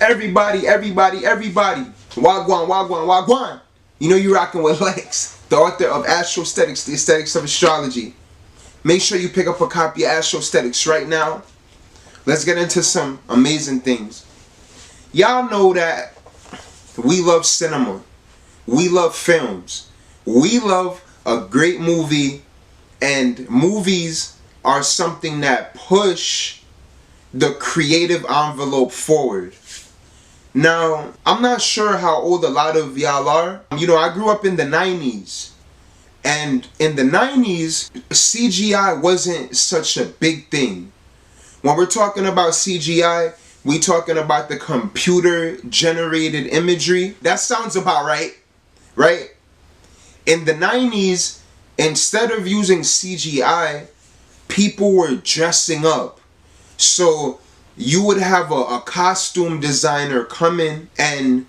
Everybody. Wagwan, wagwan, wagwan. You know you rocking with Lex, the author of Astroaesthetics, the Aesthetics of Astrology. Make sure you pick up a copy of Astroaesthetics right now. Let's get into some amazing things. Y'all know that we love cinema. We love films. We love a great movie, and movies are something that push the creative envelope forward. Now, I'm not sure how old a lot of y'all are. You know, I grew up in the 90s. And in the 90s, CGI wasn't such a big thing. When we're talking about CGI, we talking about the computer generated imagery. That sounds about right, right? In the 90s, instead of using CGI, people were dressing up. So you would have a costume designer come in and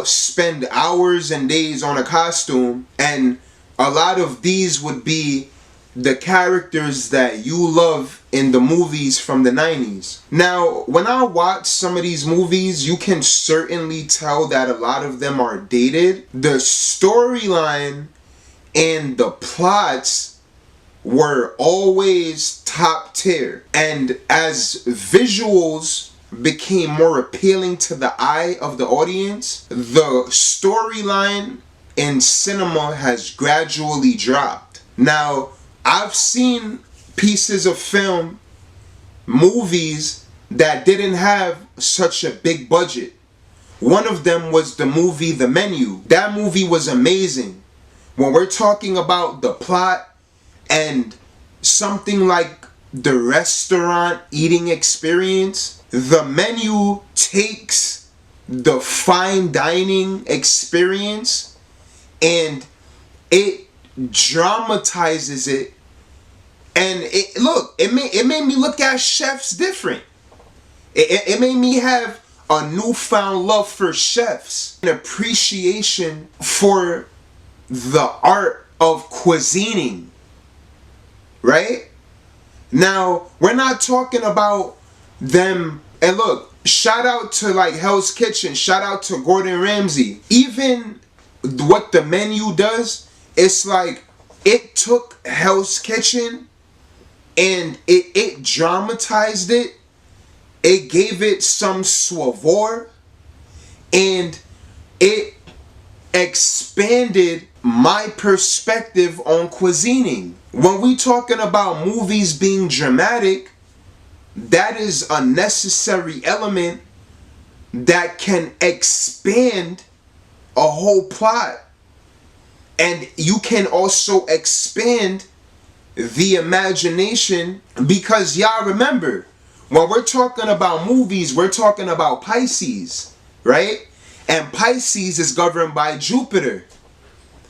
spend hours and days on a costume, and a lot of these would be the characters that you love in the movies from the 90s. Now, when I watch some of these movies, you can certainly tell that a lot of them are dated. The storyline and the plots were always top tier. And as visuals became more appealing to the eye of the audience, the storyline in cinema has gradually dropped. Now, I've seen pieces of film, movies that didn't have such a big budget. One of them was the movie The Menu. That movie was amazing. When we're talking about the plot and something like the restaurant eating experience, The Menu takes the fine dining experience and it dramatizes it, and it made me look at chefs different. It made me have a newfound love for chefs, an appreciation for the art of cuisining, right? Now, we're not talking about them, and look, shout out to like Hell's Kitchen, shout out to Gordon Ramsay. Even what The Menu does, it's like it took Hell's Kitchen and it dramatized it. It gave it some suavor, and it expanded my perspective on cuisining. When we talking about movies being dramatic, that is a necessary element that can expand a whole plot. And you can also expand the imagination, because y'all remember, when we're talking about movies, we're talking about Pisces, right? And Pisces is governed by Jupiter.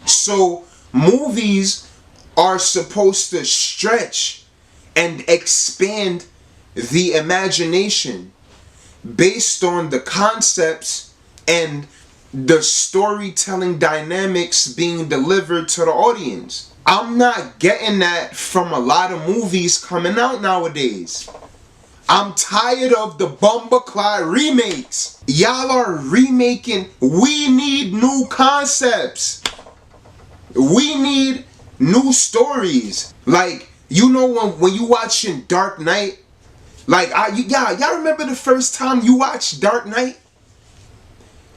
So movies are supposed to stretch and expand the imagination based on the concepts and the storytelling dynamics being delivered to the audience. I'm not getting that from a lot of movies coming out nowadays. I'm tired of the bumbleclad remakes. Y'all are remaking. We need new concepts. We need new stories. Like, you know, when you watching Dark Knight, like y'all remember the first time you watched Dark Knight?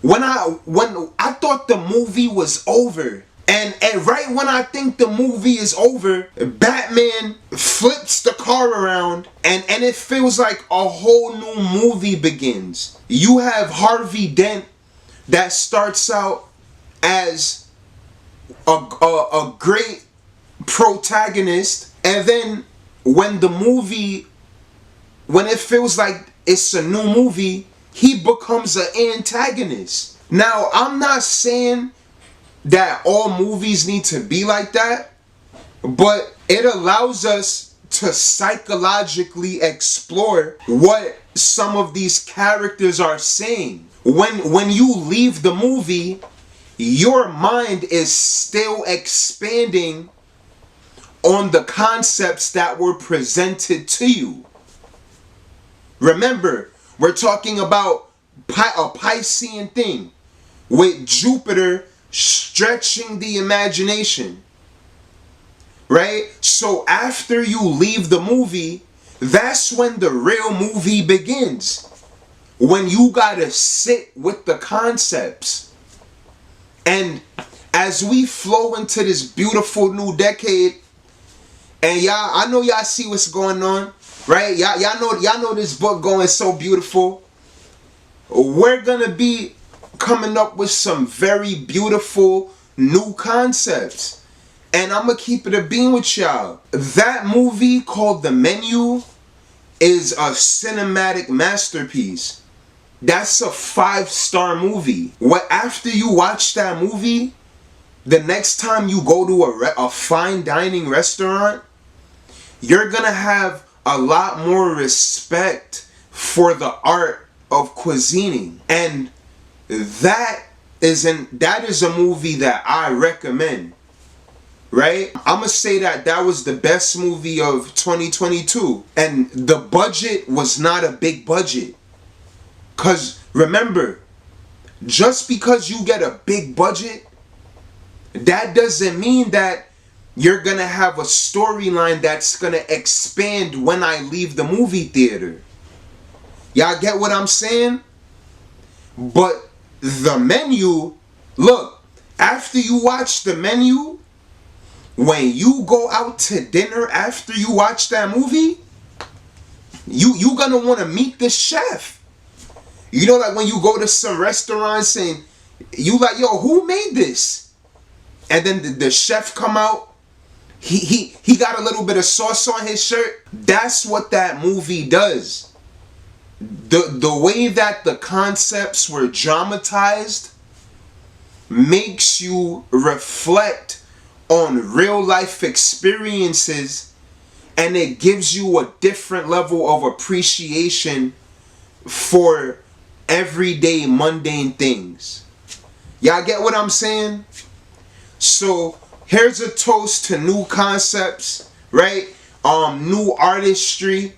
When I thought the movie was over, and right when I think the movie is over, Batman flips the car around, and it feels like a whole new movie begins. You have Harvey Dent that starts out as a great protagonist, and then when it feels like it's a new movie, he becomes an antagonist. Now, I'm not saying that all movies need to be like that, but it allows us to psychologically explore what some of these characters are saying. When you leave the movie, your mind is still expanding on the concepts that were presented to you. Remember, we're talking about a Piscean thing with Jupiter stretching the imagination. Right? So after you leave the movie, that's when the real movie begins. When you gotta sit with the concepts. And as we flow into this beautiful new decade, and y'all, I know y'all see what's going on, right? Y'all know this book going so beautiful. We're gonna be coming up with some very beautiful new concepts. And I'm gonna keep it a beam with y'all. That movie called The Menu is a cinematic masterpiece. That's a 5-star movie. What after you watch that movie, the next time you go to a fine dining restaurant, you're gonna have a lot more respect for the art of cuisining. And that is a movie that I recommend. Right? I'm gonna say that was the best movie of 2022. And the budget was not a big budget. Because remember, just because you get a big budget, that doesn't mean that you're going to have a storyline that's going to expand when I leave the movie theater. Y'all get what I'm saying? But The Menu, look, after you watch The Menu, when you go out to dinner after you watch that movie, you going to want to meet the chef. You know, like when you go to some restaurants and you like, yo, who made this? And then the chef come out, he got a little bit of sauce on his shirt. That's what that movie does. The way that the concepts were dramatized makes you reflect on real life experiences, and it gives you a different level of appreciation for everyday mundane things. Y'all get what I'm saying? So here's a toast to new concepts, right? New artistry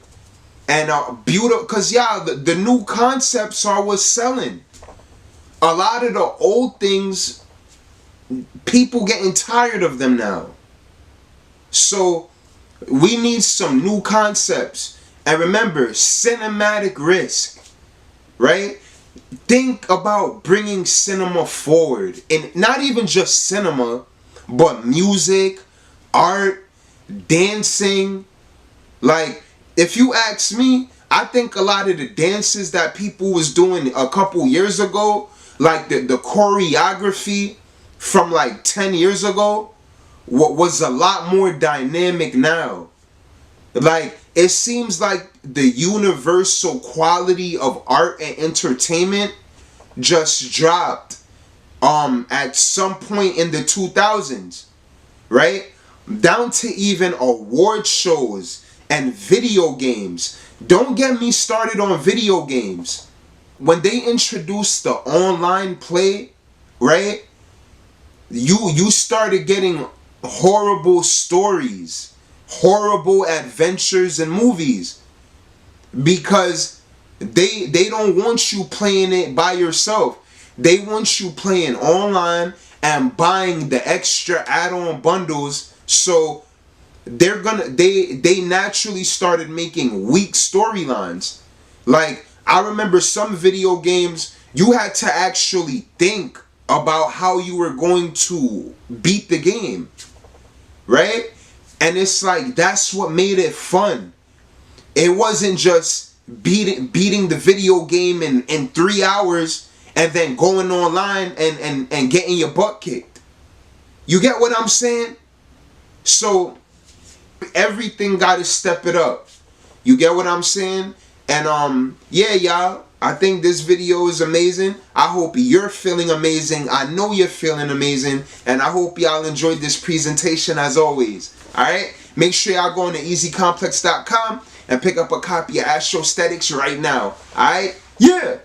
and beautiful, cause y'all, the new concepts are what's selling. A lot of the old things, people getting tired of them now. So we need some new concepts. And remember, cinematic risk. Right? Think about bringing cinema forward. And not even just cinema, but music, art, dancing. Like, if you ask me, I think a lot of the dances that people was doing a couple years ago, like the choreography from like 10 years ago, was a lot more dynamic now. Like, it seems like the universal quality of art and entertainment just dropped at some point in the 2000s, right? Down to even award shows and video games. Don't get me started on video games. When they introduced the online play, right? You started getting horrible stories, horrible adventures and movies, because they don't want you playing it by yourself. They want you playing online and buying the extra add-on bundles. So they naturally started making weak storylines. Like, I remember some video games, you had to actually think about how you were going to beat the game, right? And it's like, that's what made it fun. It wasn't just beating the video game in 3 hours and then going online and getting your butt kicked. You get what I'm saying? So everything got to step it up. You get what I'm saying? And yeah, y'all, I think this video is amazing. I hope you're feeling amazing. I know you're feeling amazing. And I hope y'all enjoyed this presentation as always. Alright? Make sure y'all go on to easycomplex.com and pick up a copy of Astrosthetics right now. Alright? Yeah!